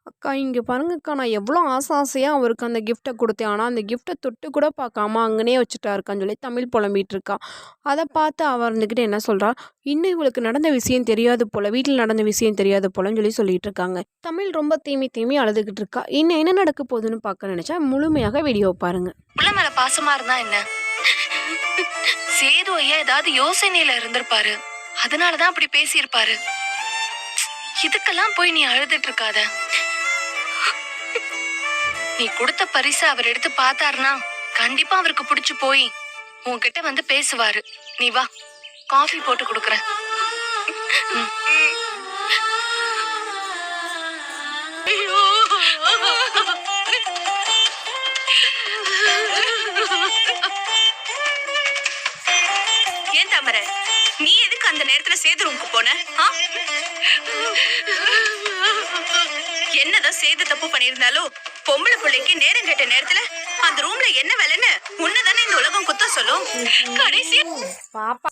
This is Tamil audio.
அக்கா இங்க பாருங்கக்கா, நான் எவ்வளோ ஆசையா அவருக்கு அந்த கிஃப்ட்ட குடுத்தேன். ஆனா, அந்த கிஃப்ட்ட தொட்டு கூட பார்க்காம அங்கனயே வச்சுட்டாருக்கான்னு சொல்லி தமிழ் புலம்பிட்டு இருக்கா. அத பார்த்து அவ இருந்துகிட்டு என்ன சொல்றா, "இன்னும் இவளுக்கு நடந்த விஷயம் தெரியாது போல, வீட்ல நடந்த விஷயம் தெரியாது போலன்னு" சொல்லி சொல்லிட்டு இருக்காங்க. தமிழ் ரொம்ப தேம்பி தேம்பி அழுதுகிட்டு இருக்கா. இன்னும் என்ன நடக்க போகுதுன்னு பார்க்க நினைச்சா முழுமையாக வீடியோ பாருங்க. புள்ள மேல பாசமா இருந்தா என்ன? சேது ஐயா ஏதாவது யோசனையில இருந்திருப்பாரு. அதனாலதான் அப்படி பேசியிருப்பாரு. இதுக்கெல்லாம் போய் நீ அழுதுட்டு இருக்காத. நீ கொடுத்த பரிசு அவர் எடுத்து பார்த்தாருன்னா கண்டிப்பா அவருக்கு பிடிச்சு போய் உன்கிட்ட வந்து பேசுவாரு. நீ வா, காஃபி போட்டு கொடுக்கறேன். ஏன் தாமர, நீ எதுக்கு அந்த நேரத்துல சேது ரூமுக்கு போன? என்னதான் சேது தப்பு பண்ணிருந்தாலும் பொம்பளை பிள்ளைக்கு நேரம் கேட்ட நேரத்துல அந்த ரூம்ல என்ன வேலைன்னு உன்னதானே இந்த உலகம் குத்த சொல்லும். கடைசி பாப்பா